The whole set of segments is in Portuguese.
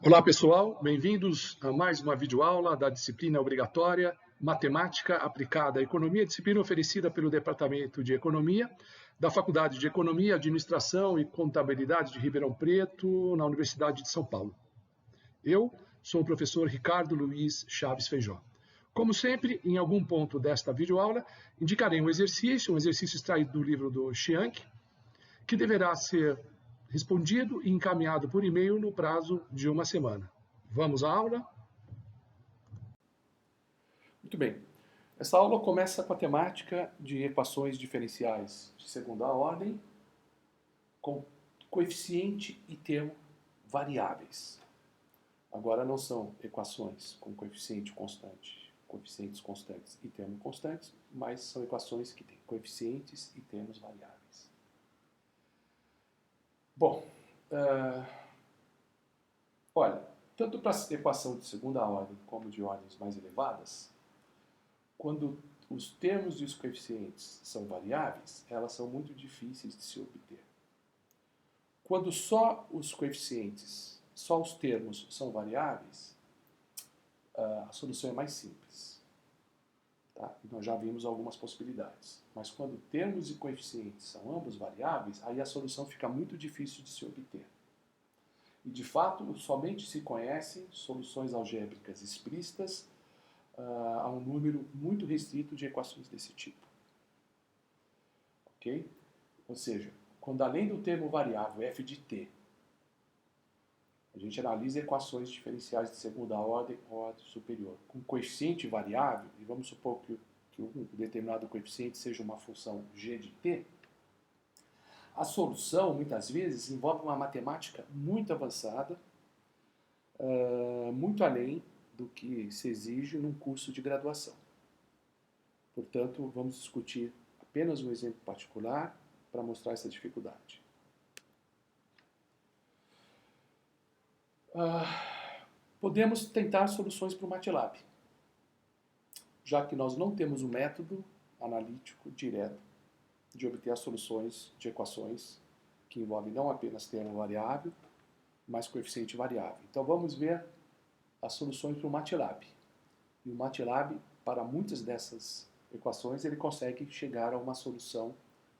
Olá pessoal, bem-vindos a mais uma videoaula da disciplina obrigatória Matemática Aplicada à Economia, disciplina oferecida pelo Departamento de Economia da Faculdade de Economia, Administração e Contabilidade de Ribeirão Preto, na Universidade de São Paulo. Eu sou o professor Ricardo Luiz Chaves Feijó. Como sempre, em algum ponto desta videoaula, indicarei um exercício extraído do livro do Chianchi, que deverá ser respondido e encaminhado por e-mail no prazo de uma semana. Vamos à aula? Muito bem. Essa aula começa com a temática de equações diferenciais de segunda ordem, com coeficiente e termo variáveis. Agora não são equações com coeficiente constante, coeficientes constantes e termos constantes, mas são equações que têm coeficientes e termos variáveis. Bom, olha, tanto para a equação de segunda ordem como de ordens mais elevadas, quando os termos e os coeficientes são variáveis, elas são muito difíceis de se obter. Quando só os coeficientes, só os termos são variáveis, a solução é mais simples. Tá? Nós já vimos algumas possibilidades. Mas quando termos e coeficientes são ambos variáveis, aí a solução fica muito difícil de se obter. E, de fato, somente se conhecem soluções algébricas explícitas a um número muito restrito de equações desse tipo. Ok? Ou seja, quando além do termo variável f de t, a gente analisa equações diferenciais de segunda ordem ou ordem superior, com coeficiente variável, e vamos supor que um determinado coeficiente seja uma função g de t, a solução, muitas vezes, envolve uma matemática muito avançada, muito além do que se exige num curso de graduação. Portanto, vamos discutir apenas um exemplo particular para mostrar essa dificuldade. Podemos tentar soluções para o MATLAB, já que nós não temos um método analítico direto de obter as soluções de equações que envolvem não apenas termo variável, mas coeficiente variável. Então vamos ver as soluções para o MATLAB. E o MATLAB, para muitas dessas equações, ele consegue chegar a uma solução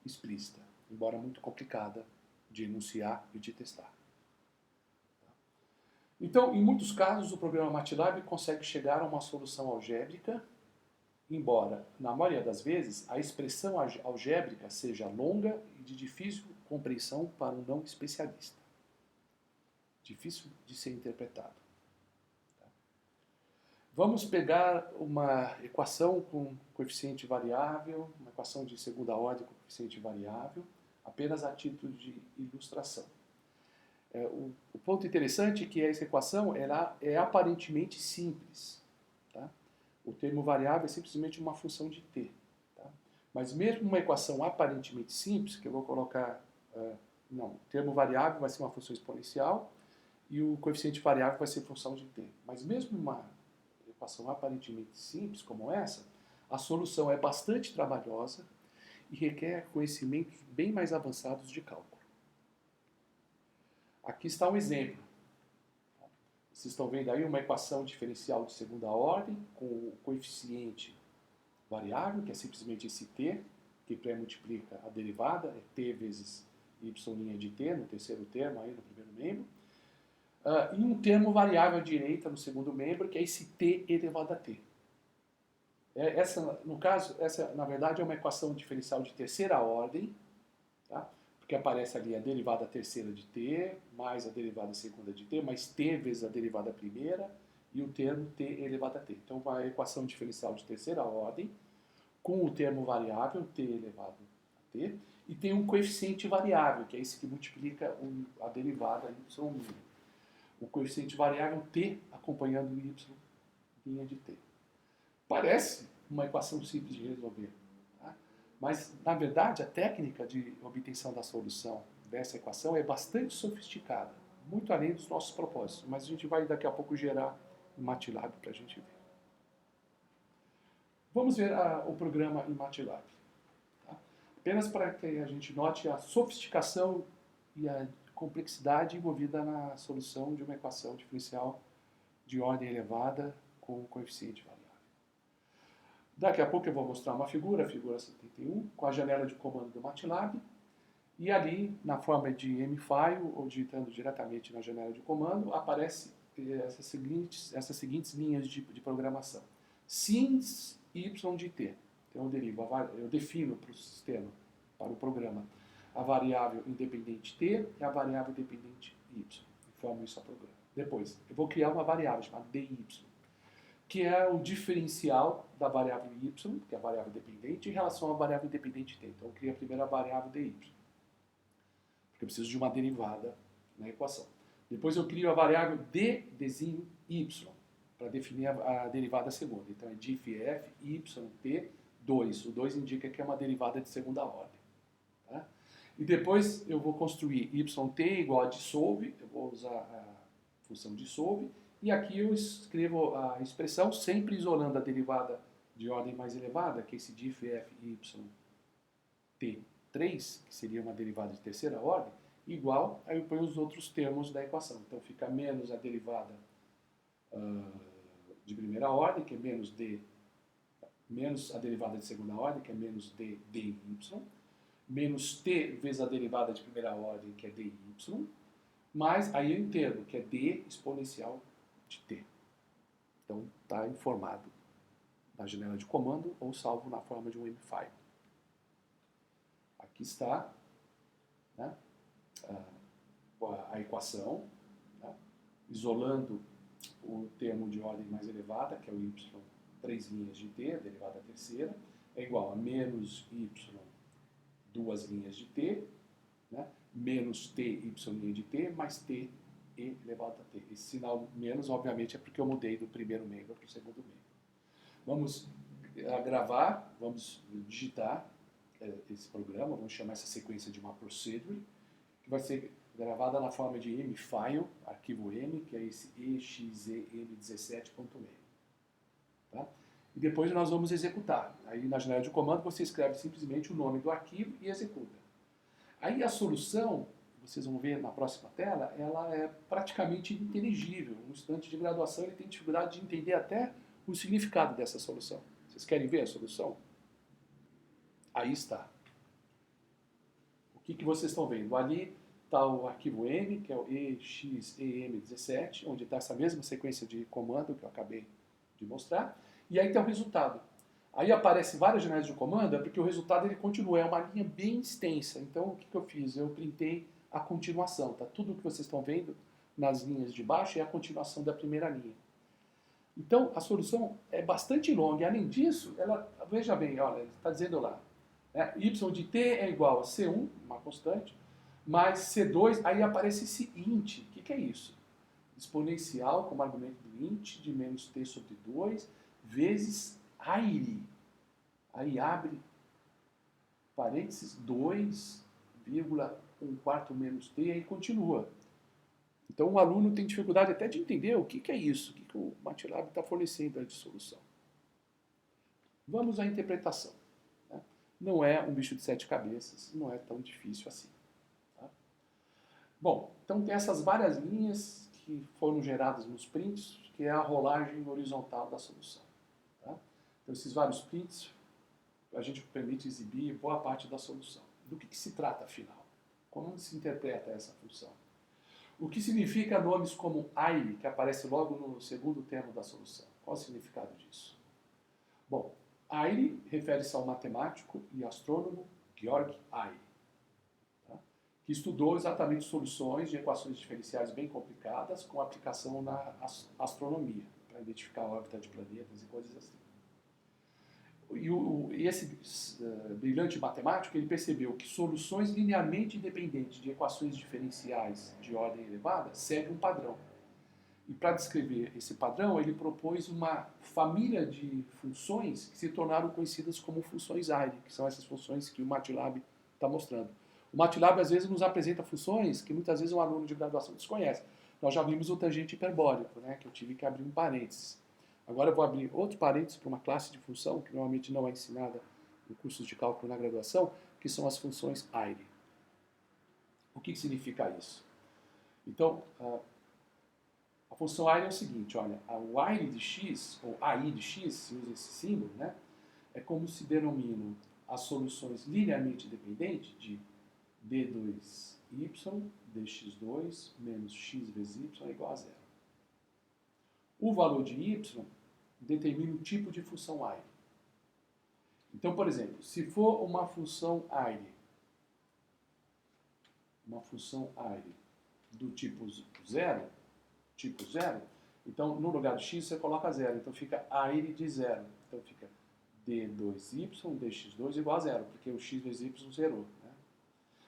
explícita, embora muito complicada de enunciar e de testar. Então, em muitos casos, o programa MATLAB consegue chegar a uma solução algébrica, embora, na maioria das vezes, a expressão algébrica seja longa e de difícil compreensão para um não especialista. Difícil de ser interpretado. Vamos pegar uma equação com coeficiente variável, uma equação de segunda ordem com coeficiente variável, apenas a título de ilustração. O ponto interessante é que essa equação ela é aparentemente simples. Tá? O termo variável é simplesmente uma função de t. Tá? Mas mesmo uma equação aparentemente simples, que eu vou colocar... o termo variável vai ser uma função exponencial e o coeficiente variável vai ser função de t. Mas mesmo uma equação aparentemente simples como essa, a solução é bastante trabalhosa e requer conhecimentos bem mais avançados de cálculo. Aqui está um exemplo. Vocês estão vendo aí uma equação diferencial de segunda ordem com o coeficiente variável, que é simplesmente esse t, que pré-multiplica a derivada, é t vezes y' de t, no terceiro termo, aí no primeiro membro. E um termo variável à direita no segundo membro, que é esse t elevado a t. No caso, essa na verdade é uma equação diferencial de terceira ordem, tá? Porque aparece ali a derivada terceira de t, mais a derivada segunda de t, mais t vezes a derivada primeira, e o termo t elevado a t. Então, uma equação diferencial de terceira ordem, com o termo variável, t elevado a t, e tem um coeficiente variável, que é esse que multiplica a derivada y'. O coeficiente variável t acompanhando o y' de t. Parece uma equação simples de resolver. Mas, na verdade, a técnica de obtenção da solução dessa equação é bastante sofisticada, muito além dos nossos propósitos. Mas a gente vai daqui a pouco gerar um MATLAB para a gente ver. Vamos ver o programa em MATLAB. Tá? Apenas para que a gente note a sofisticação e a complexidade envolvida na solução de uma equação diferencial de ordem elevada com coeficiente variável. Daqui a pouco eu vou mostrar uma figura, a figura 71, com a janela de comando do MATLAB, e ali, na forma de mfile, ou digitando diretamente na janela de comando, aparece essas seguintes linhas de programação. Sins y de t. Então eu defino para o sistema, para o programa, a variável independente t e a variável independente y. Informo isso ao programa. Depois, eu vou criar uma variável chamada dy, que é o diferencial da variável y, que é a variável dependente, em relação à variável independente t. Então eu crio a primeira variável dy, porque eu preciso de uma derivada na equação. Depois eu crio a variável d desenho y, para definir a derivada segunda. Então é diff f yt 2. O 2 indica que é uma derivada de segunda ordem. Tá? E depois eu vou construir yt igual a dissolve, eu vou usar a função dissolve, e aqui eu escrevo a expressão sempre isolando a derivada de ordem mais elevada, que é esse diff f yt3, que seria uma derivada de terceira ordem, igual, aí eu ponho os outros termos da equação. Então fica menos a derivada de primeira ordem, que é menos a derivada de segunda ordem, que é menos d dy, menos t vezes a derivada de primeira ordem, que é dy, mais aí o termo, que é d exponencial de t. Então está informado na janela de comando ou salvo na forma de um mfile. Aqui está, né, a equação, né, isolando o termo de ordem mais elevada, que é o y 3 linhas de t, a derivada terceira, é igual a menos y 2 linhas de t, né, menos t y linha de t, mais t e elevado a t. Esse sinal menos, obviamente, é porque eu mudei do primeiro member para o segundo member. Vamos gravar, vamos digitar esse programa, vamos chamar essa sequência de uma procedure, que vai ser gravada na forma de mfile, arquivo M, que é esse exem17.m. Tá? E depois nós vamos executar. Aí na janela de comando você escreve simplesmente o nome do arquivo e executa. Aí a solução, vocês vão ver na próxima tela, ela é praticamente ininteligível. Um estudante de graduação ele tem dificuldade de entender até o significado dessa solução. Vocês querem ver a solução? Aí está. O que vocês estão vendo? Ali está o arquivo M, que é o exem17, onde está essa mesma sequência de comando que eu acabei de mostrar, e aí tem o resultado. Aí aparece várias janelas de comando, porque o resultado ele continua, é uma linha bem extensa. Então o que eu fiz? Eu printei a continuação, tá? Tudo o que vocês estão vendo nas linhas de baixo é a continuação da primeira linha. Então a solução é bastante longa, e além disso, ela, veja bem, olha, está dizendo lá, né, y de t é igual a C1, uma constante, mais C2, aí aparece esse int. O que é isso? Exponencial, como argumento do int, de menos t sobre 2, vezes aire. Aí abre parênteses, 2,1/4 menos t, e aí continua. Então o aluno tem dificuldade até de entender o que é isso, o que o MATLAB está fornecendo de solução. Vamos à interpretação. Né? Não é um bicho de 7 cabeças, não é tão difícil assim. Tá? Bom, então tem essas várias linhas que foram geradas nos prints, que é a rolagem horizontal da solução. Tá? Então esses vários prints, a gente permite exibir boa parte da solução. Do que se trata, afinal? Como se interpreta essa função? O que significa nomes como Airy, que aparece logo no segundo termo da solução? Qual o significado disso? Bom, Airy refere-se ao matemático e astrônomo Georg Airy, tá? Que estudou exatamente soluções de equações diferenciais bem complicadas com aplicação na astronomia, para identificar a órbita de planetas e coisas assim. E esse brilhante matemático, ele percebeu que soluções linearmente independentes de equações diferenciais de ordem elevada seguem um padrão. E para descrever esse padrão, ele propôs uma família de funções que se tornaram conhecidas como funções Airy, que são essas funções que o MATLAB está mostrando. O MATLAB, às vezes, nos apresenta funções que muitas vezes um aluno de graduação desconhece. Nós já vimos o tangente hiperbólico, né, que eu tive que abrir um parênteses. Agora eu vou abrir outro parênteses para uma classe de função que normalmente não é ensinada em cursos de cálculo na graduação, que são as funções Airy. O que significa isso? Então, a função AIRE é o seguinte, olha, o AIRE de x, ou AI de x, se usa esse símbolo, né, é como se denominam as soluções linearmente dependentes de d2y dx2 menos x vezes y é igual a zero. O valor de y determina o tipo de função AIRE. Então, por exemplo, se for uma função AIRE do tipo zero, então no lugar de x você coloca zero, então fica AIRE de zero. Então fica d2y dx2 igual a zero, porque o x vezes y zerou. Né?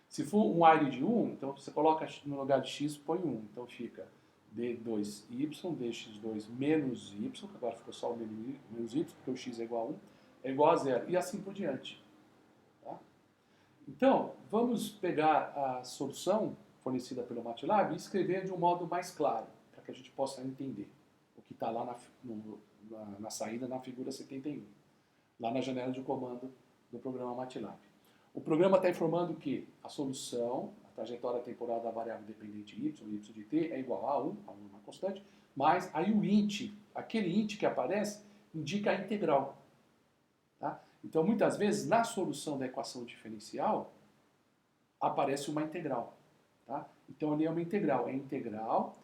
Se for um AIRE de 1, então você coloca no lugar de x põe 1, então fica d2y dx2 menos y, que agora ficou só o menos y, porque o x é igual a 1, é igual a zero, e assim por diante. Tá? Então, vamos pegar a solução fornecida pelo MATLAB e escrever de um modo mais claro, para que a gente possa entender o que está lá na saída na figura 71, lá na janela de comando do programa MATLAB. O programa está informando que a solução, a trajetória temporal da variável dependente y de t, é igual a 1, a 1 é uma constante, mas aí o int, aquele int que aparece, indica a integral. Tá? Então, muitas vezes, na solução da equação diferencial, aparece uma integral. Tá? Então, ali é uma integral. É integral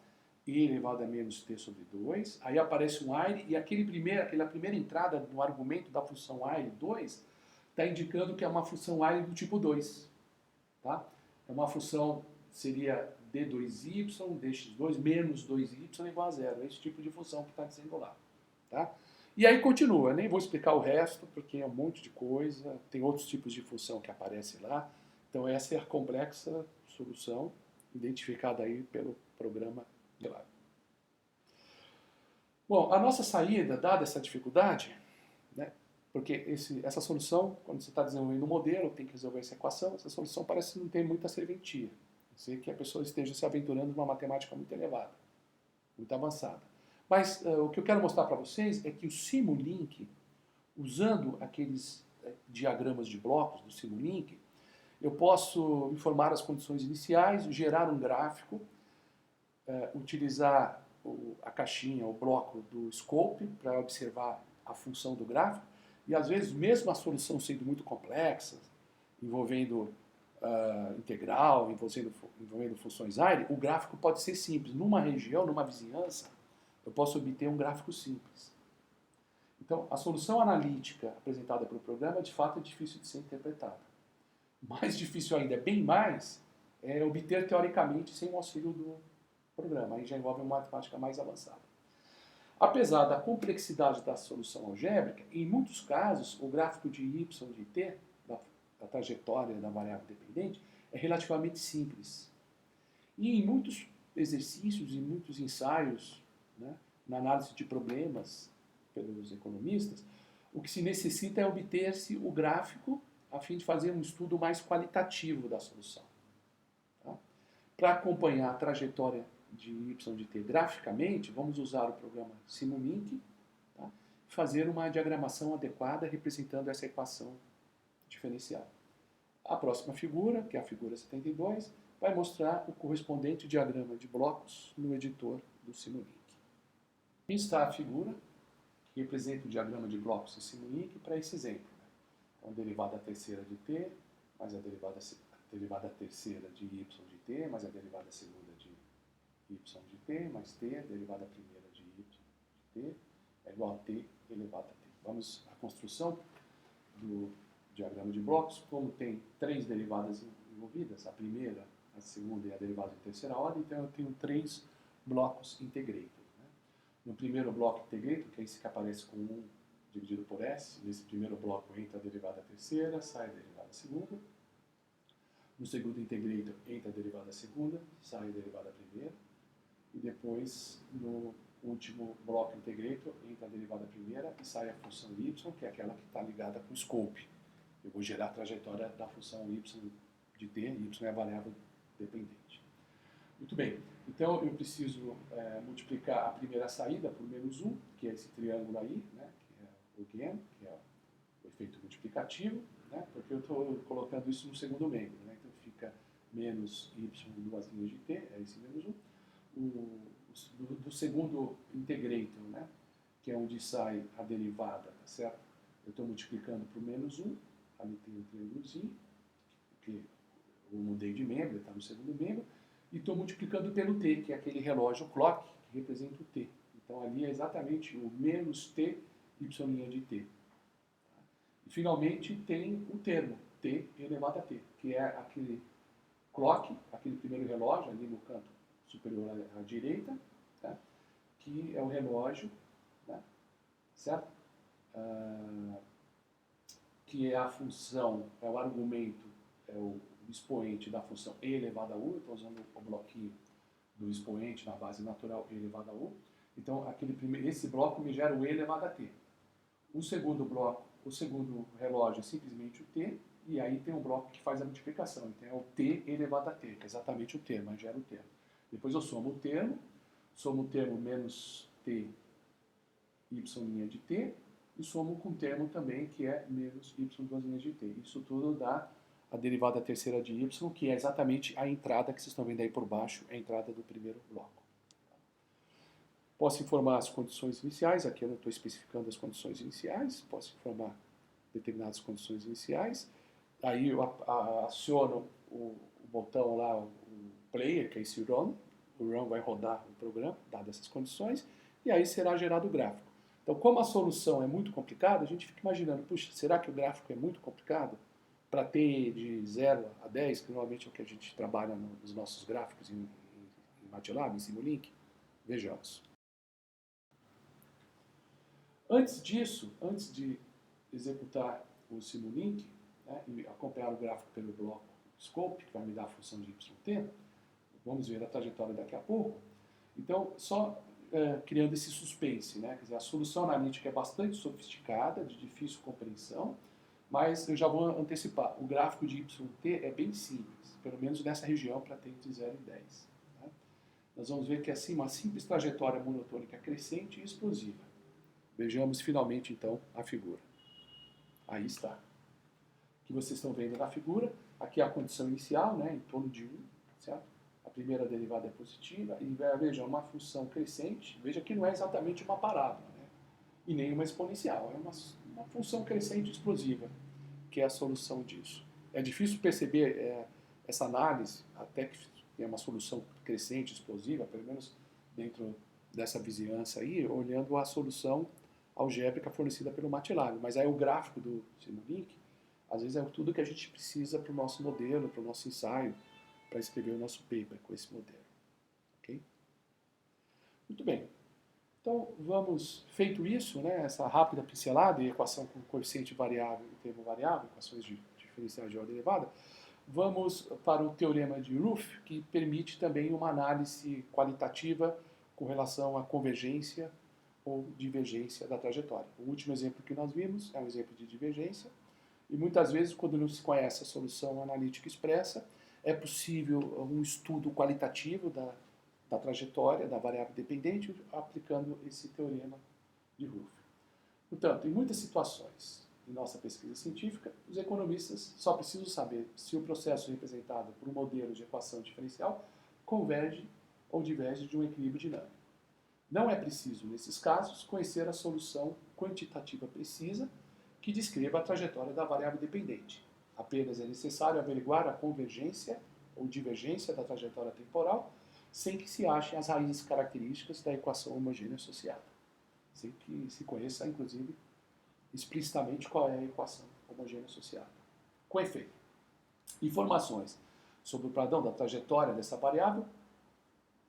e elevado a menos t sobre 2. Aí aparece um AIRE e aquela primeira entrada no argumento da função AIRE 2 está indicando que é uma função AIRE do tipo 2. Tá? É uma função, seria d2y dx2 menos 2y igual a zero. É esse tipo de função que está dizendo lá. Tá? E aí continua, eu nem vou explicar o resto, porque é um monte de coisa, tem outros tipos de função que aparecem lá. Então essa é a complexa solução identificada aí pelo programa MATLAB. Bom, a nossa saída, dada essa dificuldade, né, porque essa solução, quando você está desenvolvendo um modelo, tem que resolver essa equação, essa solução parece não ter muita serventia. Sei que a pessoa esteja se aventurando numa matemática muito elevada, muito avançada. Mas o que eu quero mostrar para vocês é que o Simulink, usando aqueles diagramas de blocos do Simulink, eu posso informar as condições iniciais, gerar um gráfico, utilizar a caixinha, o bloco do scope para observar a função do gráfico, e às vezes, mesmo a solução sendo muito complexa, envolvendo integral, envolvendo funções AIRE, o gráfico pode ser simples. Numa região, numa vizinhança, eu posso obter um gráfico simples. Então, a solução analítica apresentada pelo programa, de fato, é difícil de ser interpretada. Mais difícil ainda, bem mais, é obter teoricamente sem o auxílio do programa. Aí já envolve uma matemática mais avançada. Apesar da complexidade da solução algébrica, em muitos casos, o gráfico de y de t, da trajetória da variável dependente, é relativamente simples. E em muitos exercícios, em muitos ensaios, né, na análise de problemas pelos economistas, o que se necessita é obter-se o gráfico a fim de fazer um estudo mais qualitativo da solução. Tá? Para acompanhar a trajetória de y de t graficamente, vamos usar o programa Simulink, tá? E fazer uma diagramação adequada representando essa equação diferencial. A próxima figura, que é a figura 72, vai mostrar o correspondente diagrama de blocos no editor do Simulink. Aqui está a figura que representa o diagrama de blocos do Simulink para esse exemplo. Então, a derivada terceira de t, mais a derivada terceira de y de t, mais a derivada segunda de y de t, mais t, a derivada primeira de y de t, é igual a t elevado a t. Vamos à construção do diagrama de blocos. Como tem três derivadas envolvidas, a primeira, a segunda e a derivada de terceira ordem, então eu tenho três blocos integrators. Né? No primeiro bloco integrator, que é esse que aparece com 1 dividido por s, nesse primeiro bloco entra a derivada terceira, sai a derivada segunda. No segundo integrator entra a derivada segunda, sai a derivada primeira. E depois, no último bloco integrator, entra a derivada primeira e sai a função y, que é aquela que está ligada com o scope. Eu vou gerar a trajetória da função y de t, y é a variável dependente. Muito bem, então eu preciso multiplicar a primeira saída por menos 1, que é esse triângulo aí, né, que é o again, que é o efeito multiplicativo, né, porque eu estou colocando isso no segundo membro. Né, então fica menos y duas linhas de t, é esse menos 1. Do segundo integrator, né, que é onde sai a derivada, tá certo? Eu estou multiplicando por menos 1, ali tem um triângulozinho, porque eu mudei de membro, ele está no segundo membro, e estou multiplicando pelo t, que é aquele relógio clock, que representa o t. Então ali é exatamente o menos t, y' de t. E finalmente tem o termo, t elevado a t, que é aquele clock, aquele primeiro relógio ali no canto superior à direita, tá? Que é o relógio, né? Certo? Que é a função, é o argumento, é o expoente da função e elevado a u. Eu estou usando o bloquinho do expoente na base natural e elevado a u. Então, esse bloco me gera o e elevado a t. O segundo bloco, o segundo relógio é simplesmente o t, e aí tem um bloco que faz a multiplicação. Então, é o t elevado a t, que é exatamente o termo, mas gera o termo. Depois eu somo o termo menos t y' de t, e somo com o termo também, que é menos y duas linhas de t. Isso tudo dá a derivada terceira de y, que é exatamente a entrada que vocês estão vendo aí por baixo, é a entrada do primeiro bloco. Posso informar as condições iniciais, aqui eu não estou especificando as condições iniciais, posso informar determinadas condições iniciais, aí eu aciono o botão lá, o player, que é esse run, o run vai rodar o programa, dadas essas condições, e aí será gerado o gráfico. Então, como a solução é muito complicada, a gente fica imaginando, puxa, será que o gráfico é muito complicado? Para t de 0 a 10, que normalmente é o que a gente trabalha nos nossos gráficos em MATLAB, em Simulink? Vejamos. Antes disso, antes de executar o Simulink, né, e acompanhar o gráfico pelo bloco Scope, que vai me dar a função de yt, vamos ver a trajetória daqui a pouco. Então, só criando esse suspense, né? Quer dizer, a solução analítica é bastante sofisticada, de difícil compreensão, mas eu já vou antecipar. O gráfico de yt é bem simples, pelo menos nessa região para t de 0 e 10. Né? Nós vamos ver que é assim, uma simples trajetória monotônica crescente e explosiva. Vejamos finalmente então a figura. Aí está. O que vocês estão vendo na figura, aqui é a condição inicial, né, em torno de 1, certo? A primeira derivada é positiva, e veja, uma função crescente, veja que não é exatamente uma parábola, né? E nem uma exponencial, é uma função crescente explosiva, que é a solução disso. É difícil perceber essa análise, até que é uma solução crescente explosiva, pelo menos dentro dessa vizinhança aí, olhando a solução algébrica fornecida pelo MATLAB. Mas aí o gráfico do Simulink, às vezes é tudo que a gente precisa para o nosso modelo, para o nosso ensaio, para escrever o nosso paper com esse modelo. Ok? Muito bem. Então, vamos, feito isso, né, essa rápida pincelada e equação com coeficiente variável e termo variável, equações diferenciais de ordem elevada, vamos para o teorema de Routh, que permite também uma análise qualitativa com relação à convergência ou divergência da trajetória. O último exemplo que nós vimos é um exemplo de divergência, e muitas vezes, quando não se conhece a solução analítica expressa, é possível um estudo qualitativo da trajetória da variável dependente aplicando esse teorema de Routh. Portanto, em muitas situações em nossa pesquisa científica, os economistas só precisam saber se o processo representado por um modelo de equação diferencial converge ou diverge de um equilíbrio dinâmico. Não é preciso, nesses casos, conhecer a solução quantitativa precisa que descreva a trajetória da variável dependente. Apenas é necessário averiguar a convergência ou divergência da trajetória temporal sem que se achem as raízes características da equação homogênea associada. Sem que se conheça, inclusive, explicitamente qual é a equação homogênea associada. Com efeito, informações sobre o padrão da trajetória dessa variável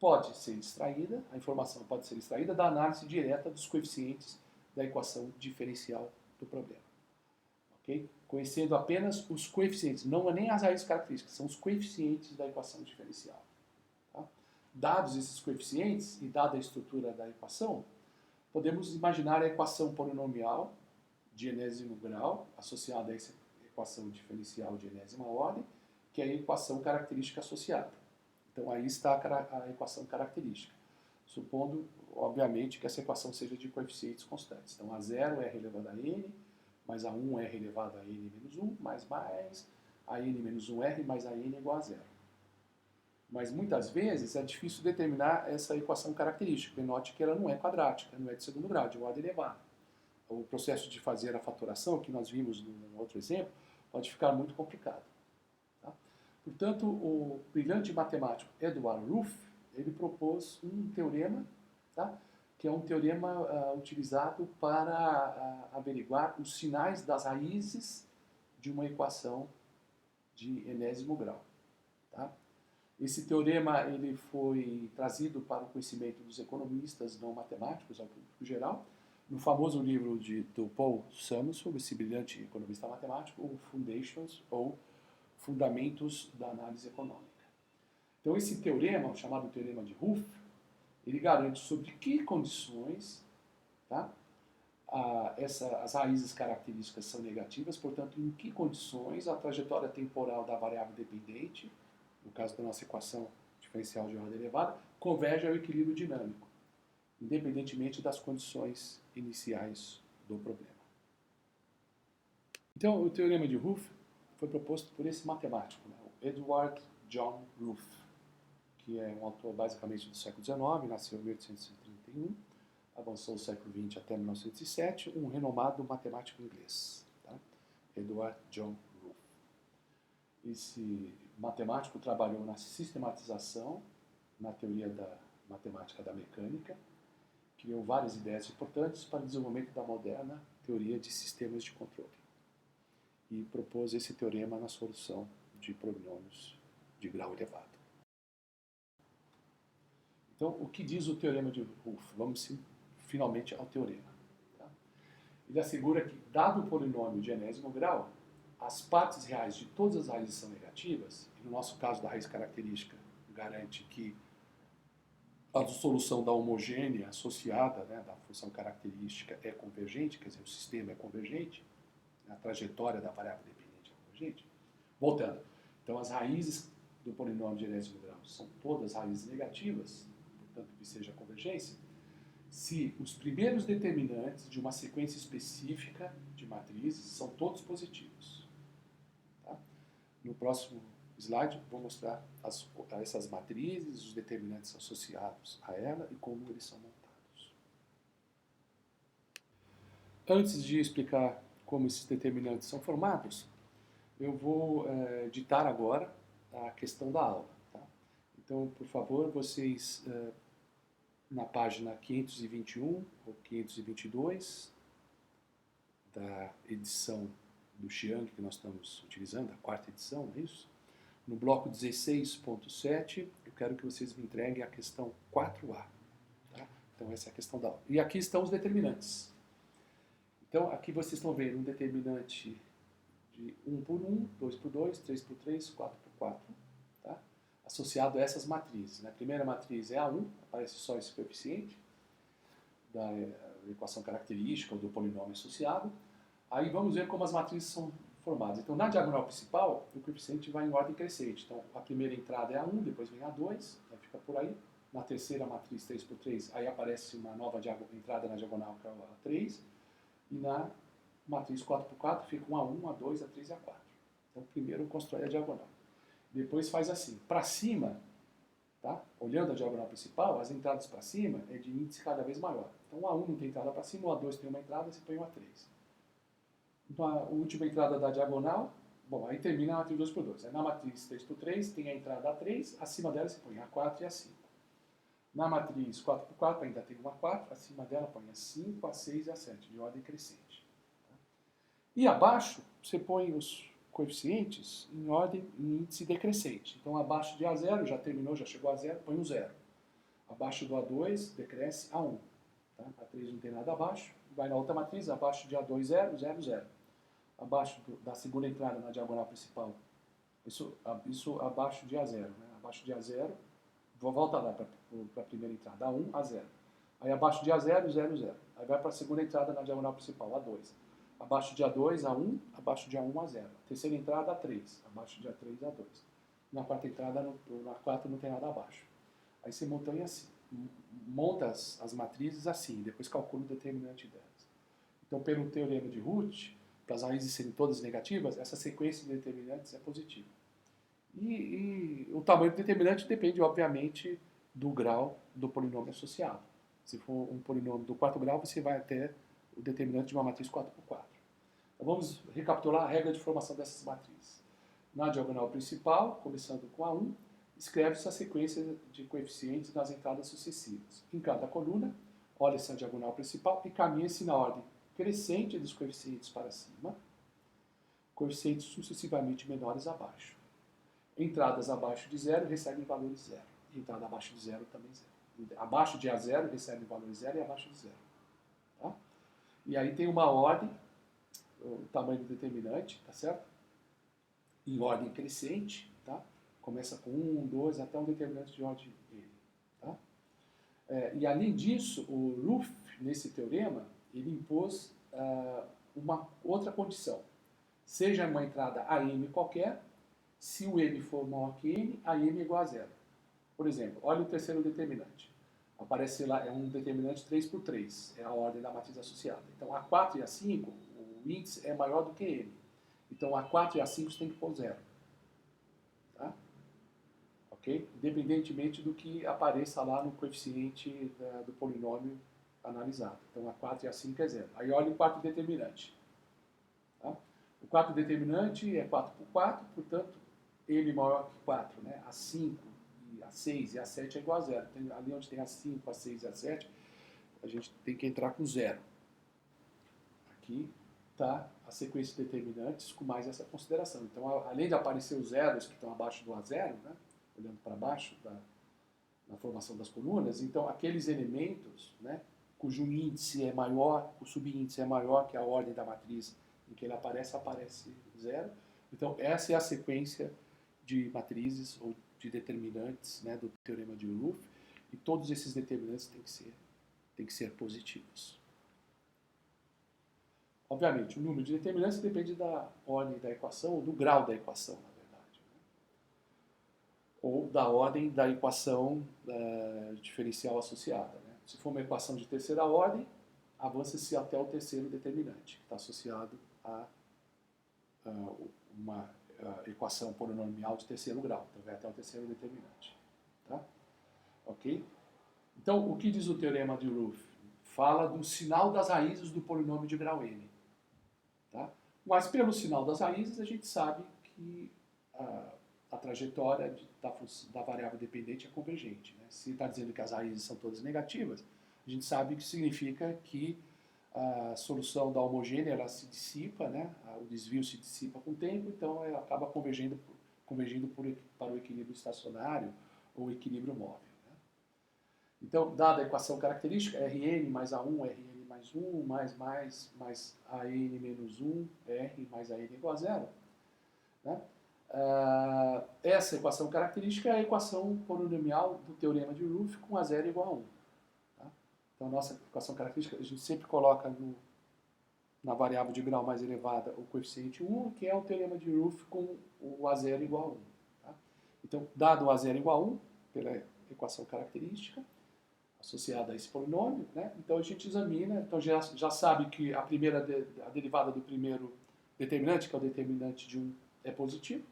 pode ser extraída, a informação pode ser extraída da análise direta dos coeficientes da equação diferencial do problema. Okay? Conhecendo apenas os coeficientes, não é nem as raízes características, são os coeficientes da equação diferencial. Tá? Dados esses coeficientes e dada a estrutura da equação, podemos imaginar a equação polinomial de enésimo grau associada a essa equação diferencial de enésima ordem, que é a equação característica associada. Então aí está a equação característica, supondo, obviamente, que essa equação seja de coeficientes constantes. Então A0 é elevado a n, mais A1 é elevado a n menos 1, mais a n menos 1r mais a n igual a 0. Mas muitas vezes é difícil determinar essa equação característica. Note que ela não é quadrática, não é de segundo grau, de ordem elevada. O processo de fazer a fatoração, que nós vimos num outro exemplo, pode ficar muito complicado. Tá? Portanto, o brilhante matemático Edward Roof, ele propôs um teorema, tá? Que é um teorema utilizado para averiguar os sinais das raízes de uma equação de enésimo grau. Tá? Esse teorema ele foi trazido para o conhecimento dos economistas não matemáticos, ao público geral, no famoso livro do Paul Samuelson, esse brilhante economista matemático, o Foundations, ou Fundamentos da Análise Econômica. Então, esse teorema, chamado Teorema de Roof, ele garante sobre que condições, tá, as raízes características são negativas, portanto, em que condições a trajetória temporal da variável dependente, no caso da nossa equação diferencial de ordem elevada, converge ao equilíbrio dinâmico, independentemente das condições iniciais do problema. Então, o Teorema de Roof foi proposto por esse matemático, né, o Edward John Roof, que é um autor basicamente do século XIX, nasceu em 1831, avançou o século XX até 1907, um renomado matemático inglês, tá? Edward John Roof. Esse matemático trabalhou na sistematização, na teoria da matemática da mecânica, criou várias ideias importantes para o desenvolvimento da moderna teoria de sistemas de controle e propôs esse teorema na solução de polinômios de grau elevado. Então, o que diz o Teorema de Roof? Vamos finalmente ao teorema. Tá? Ele assegura que, dado o polinômio de enésimo grau, as partes reais de todas as raízes são negativas, e no nosso caso da raiz característica garante que a solução da homogênea associada, né, da função característica é convergente, quer dizer, o sistema é convergente, a trajetória da variável dependente é convergente. Voltando, então as raízes do polinômio de enésimo grau são todas raízes negativas, portanto que seja convergência, se os primeiros determinantes de uma sequência específica de matrizes são todos positivos. Tá? No próximo slide vou mostrar essas matrizes, os determinantes associados a ela e como eles são montados. Antes de explicar como esses determinantes são formados, eu vou ditar agora a questão da aula. Tá? Então, por favor, vocês, na página 521 ou 522 da edição do Xiang que nós estamos utilizando, a quarta edição, é isso? No bloco 16.7, eu quero que vocês me entreguem a questão 4A. Tá? Então, essa é a questão da aula. E aqui estão os determinantes. Então, aqui vocês estão vendo um determinante de 1 por 1, 2 por 2, 3 por 3, 4 por 4, tá? Associado a essas matrizes. Né? A primeira matriz é A1, aparece só esse coeficiente da equação característica ou do polinômio associado. Aí vamos ver como as matrizes são formadas. Então, na diagonal principal, o coeficiente vai em ordem crescente. Então, a primeira entrada é A1, depois vem A2, aí fica por aí. Na terceira matriz 3 por 3, aí aparece uma nova entrada na diagonal, que é a A3. E na matriz 4 por 4 fica um A1, A2, A3 e A4. Então, primeiro constrói a diagonal. Depois faz assim, para cima, tá? Olhando a diagonal principal, as entradas para cima é de índice cada vez maior. Então, o A1 não tem entrada para cima, o A2 tem uma entrada, você põe o A3. Então, a última entrada da diagonal, bom, aí termina a matriz 2 por 2. Aí na matriz 3 por 3 tem a entrada A3, acima dela você põe A4 e A5. Na matriz 4 por 4 ainda tem uma A4, acima dela põe A5, A6 e A7, de ordem crescente. E abaixo, você põe os coeficientes em ordem, em índice decrescente. Então, abaixo de A0, já terminou, já chegou a 0, põe um 0. Abaixo do A2, decresce a 1. Tá? A3 não tem nada abaixo. Vai na outra matriz, abaixo de A2, 0, 0, 0. Abaixo da segunda entrada na diagonal principal, isso abaixo de A0. Né? Abaixo de A0, vou voltar lá para a primeira entrada, A1, A0. Aí abaixo de A0, 0, 0. Aí vai para a segunda entrada na diagonal principal, A2. Abaixo de A2, A1, abaixo de A1, A0. Terceira entrada, A3. Abaixo de A3, A2. Na quarta entrada, na 4 não tem nada abaixo. Aí você monta as matrizes assim, depois calcula o determinante delas. Então, pelo teorema de Root, para as raízes serem todas negativas, essa sequência de determinantes é positiva. E o tamanho do determinante depende, obviamente, do grau do polinômio associado. Se for um polinômio do quarto grau, você vai até o determinante de uma matriz 4x4. Então vamos recapitular a regra de formação dessas matrizes. Na diagonal principal, começando com A1, escreve-se a sequência de coeficientes nas entradas sucessivas. Em cada coluna, olha-se a diagonal principal e caminha-se na ordem crescente dos coeficientes para cima, coeficientes sucessivamente menores abaixo. Entradas abaixo de zero recebem valores zero. Entrada abaixo de zero também zero. Abaixo de A0 recebe valores zero e abaixo de zero. Tá? E aí tem uma ordem, o tamanho do determinante, tá certo? Em ordem crescente, tá? Começa com 1, 2, até um determinante de ordem N. Tá? E além disso, o Routh, nesse teorema, ele impôs uma outra condição. Seja uma entrada AM qualquer, se o M for maior que N, a M é igual a zero. Por exemplo, olha o terceiro determinante. Aparece lá, é um determinante 3x3, é a ordem da matriz associada. Então, A4 e A5, o índice é maior do que M. Então, A4 e A5 você tem que pôr zero. Tá? Ok? Independentemente do que apareça lá no coeficiente do polinômio analisado. Então, A4 e A5 é zero. Aí olha o quarto determinante. Tá? O quarto determinante é 4x4, portanto, ele maior que 4, né? A5 e A6 e A7 é igual a zero. Ali onde tem A5, A6 e A7, a gente tem que entrar com zero. Aqui está a sequência de determinantes com mais essa consideração. Então, além de aparecer os zeros que estão abaixo do A0, né? Olhando para baixo na formação das colunas, então aqueles elementos, né? Cujo índice é maior, o subíndice é maior que a ordem da matriz em que ele aparece zero. Então, essa é a sequência de matrizes ou de determinantes, né, do teorema de Routh, e todos esses determinantes têm que ser positivos. Obviamente, o número de determinantes depende da ordem da equação, ou do grau da equação, na verdade. Né? Ou da ordem da equação diferencial associada. Né? Se for uma equação de terceira ordem, avança-se até o terceiro determinante, que está associado a uma equação polinomial de terceiro grau. Então, vai até o terceiro determinante. Tá? Ok? Então, o que diz o teorema de Routh? Fala do sinal das raízes do polinômio de grau n. Tá? Mas, pelo sinal das raízes, a gente sabe que a trajetória da variável dependente é convergente. Né? Se está dizendo que as raízes são todas negativas, a gente sabe que significa que a solução da homogênea ela se dissipa, né? O desvio se dissipa com o tempo, então ela acaba convergindo para o equilíbrio estacionário ou equilíbrio móvel. Né? Então, dada a equação característica, Rn mais A1, Rn mais 1, mais An menos 1, R mais An igual a zero. Né? Essa equação característica é a equação polinomial do teorema de Routh com A0 igual a 1. Então, a nossa equação característica, a gente sempre coloca na variável de grau mais elevada o coeficiente 1, que é o teorema de Routh com o A0 igual a 1. Tá? Então, dado o A0 igual a 1, pela equação característica, associada a esse polinômio, né? Então a gente examina, então já sabe que a derivada do primeiro determinante, que é o determinante de 1, é positivo.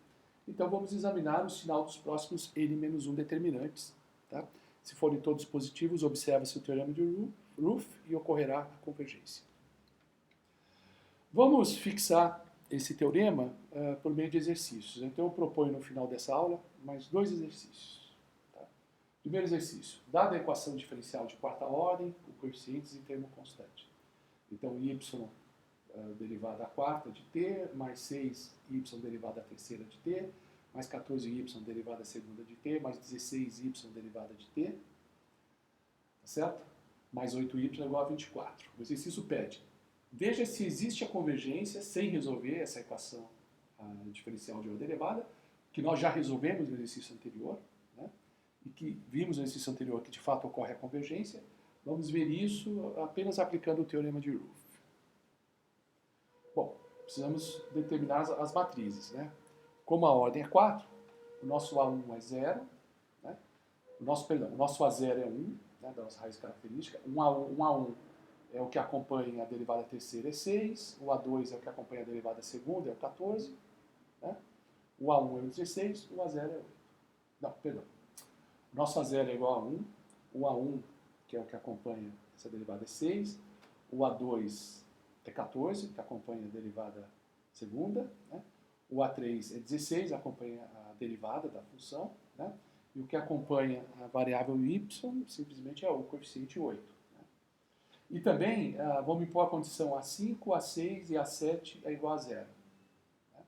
Então vamos examinar o sinal dos próximos n-1 determinantes. Tá? Se forem todos positivos, observa-se o teorema de Routh e ocorrerá a convergência. Vamos fixar esse teorema por meio de exercícios. Então eu proponho no final dessa aula mais 2 exercícios. Tá? Primeiro exercício. Dada a equação diferencial de quarta ordem, com coeficientes em termo constante. Então y derivada à quarta de t, mais 6y derivada à terceira de t, mais 14y derivada à segunda de t, mais 16y derivada de t, tá certo? Mais 8y igual a 24. O exercício pede: veja se existe a convergência sem resolver essa equação diferencial de ordem elevada, que nós já resolvemos no exercício anterior, né? E que vimos no exercício anterior que de fato ocorre a convergência. Vamos ver isso apenas aplicando o teorema de Routh. Bom, precisamos determinar as matrizes, né? Como a ordem é 4, o nosso A1 é 0, né? o nosso A0 é 1, né, das raízes características. Um A1 é o que acompanha a derivada terceira, é 6. O A2 é o que acompanha a derivada segunda, é o 14. Né? O A1 é o 16, o A0 é 8. Não, perdão. O nosso A0 é igual a 1, o A1, que é o que acompanha essa derivada, é 6, o A2 é 14, que acompanha a derivada segunda, né? O A3 é 16, acompanha a derivada da função, né? E o que acompanha a variável y simplesmente é o coeficiente 8. Né? E também vamos impor a condição A5, A6 e A7 é igual a 0. Né?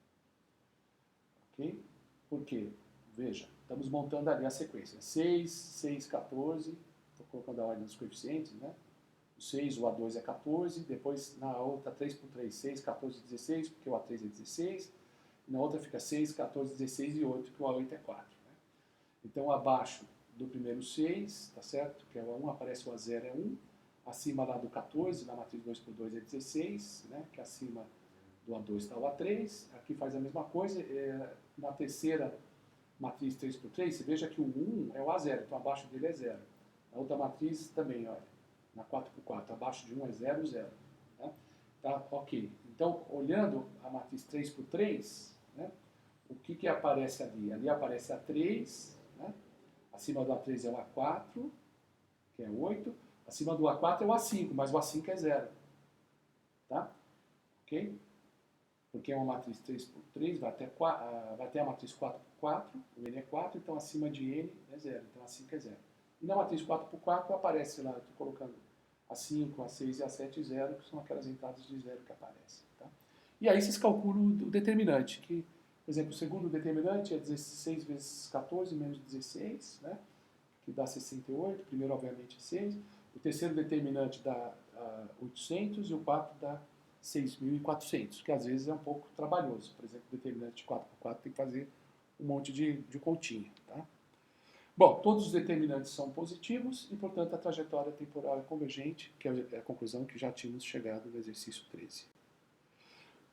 Ok? Por quê? Veja, estamos montando ali a sequência. 6, 6, 14, estou colocando a ordem dos coeficientes, né? O 6, o A2 é 14, depois na outra 3 por 3, 6, 14, 16, porque o A3 é 16, e na outra fica 6, 14, 16 e 8, porque o A8 é 4. Né? Então, abaixo do primeiro 6, tá certo? Que é o A1, aparece o A0 é 1, acima lá do 14, na matriz 2 por 2 é 16, né? Que acima do A2 está o A3, aqui faz a mesma coisa, na terceira matriz 3 por 3, você veja que o 1 é o A0, então abaixo dele é 0. Na outra matriz também, olha, na 4 por 4, abaixo de 1 é 0, 0. Né? Tá, ok. Então, olhando a matriz 3 por 3, né, o que aparece ali? Ali aparece A3, né? Acima do A3 é o A4, que é 8, acima do A4 é o A5, mas o A5 é 0. Tá? Ok? Porque é uma matriz 3 por 3, vai até a matriz 4 por 4, o N é 4, então acima de N é 0, então A5 é 0. E na matriz 4 por 4 aparece lá, estou colocando A5, A6 e A7 0, que são aquelas entradas de 0 que aparecem. Tá? E aí vocês calculam o determinante, que, por exemplo, o segundo determinante é 16 vezes 14 menos 16, né, que dá 68, o primeiro obviamente é 6, o terceiro determinante dá 800 e o quarto dá 6.400, que às vezes é um pouco trabalhoso. Por exemplo, o determinante de 4 por 4 tem que fazer um monte de continha. Tá? Bom, todos os determinantes são positivos e, portanto, a trajetória temporal é convergente, que é a conclusão que já tínhamos chegado no exercício 13.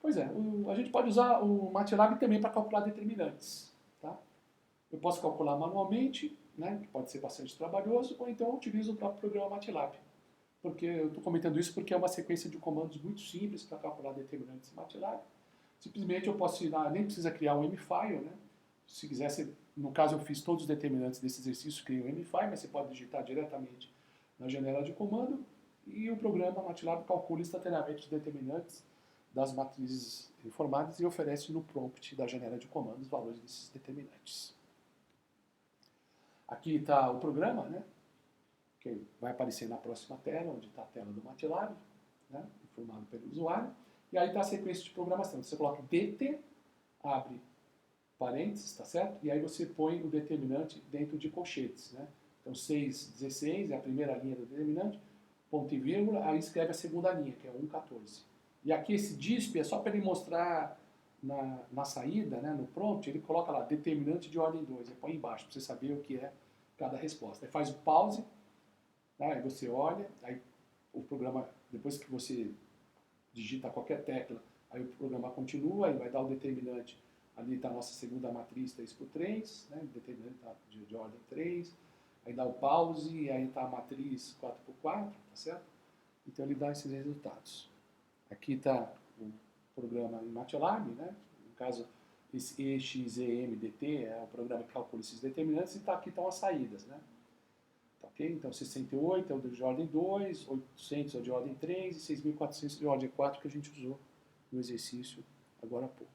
Pois é, a gente pode usar o MATLAB também para calcular determinantes. Tá? Eu posso calcular manualmente, né, que pode ser bastante trabalhoso, ou então eu utilizo o próprio programa MATLAB. Porque eu estou comentando isso porque é uma sequência de comandos muito simples para calcular determinantes em MATLAB. Simplesmente eu posso ir lá, nem precisa criar um M-file, né? Se quisesse, no caso eu fiz todos os determinantes desse exercício, criei um M-file, mas você pode digitar diretamente na janela de comando e o programa MATLAB calcula instantaneamente os determinantes das matrizes informadas e oferece no prompt da janela de comando os valores desses determinantes. Aqui está o programa, né? Que vai aparecer na próxima tela, onde está a tela do MATLAB, né, informado pelo usuário, e aí está a sequência de programação. Você coloca dt, abre parênteses, tá certo? E aí você põe o determinante dentro de colchetes, né? Então 6, 16 é a primeira linha do determinante, ponto e vírgula, aí escreve a segunda linha, que é 1, 14. E aqui esse disp é só para ele mostrar na saída, né, no prompt, ele coloca lá determinante de ordem 2, ele põe embaixo, para você saber o que é cada resposta. Aí faz o pause, aí você olha, aí o programa, depois que você digita qualquer tecla, aí o programa continua, aí vai dar o determinante, ali está a nossa segunda matriz 3 por 3, né, determinante tá de ordem 3, aí dá o pause, aí está a matriz 4 por 4, tá certo? Então ele dá esses resultados. Aqui está o programa em MATLAB, né, no caso esse EXEMDT é o programa que calcula esses determinantes, e aqui estão as saídas, né? Okay? Então, 68 é o de ordem 2, 800 é o de ordem 3 e 6.400 de ordem 4 que a gente usou no exercício agora há pouco.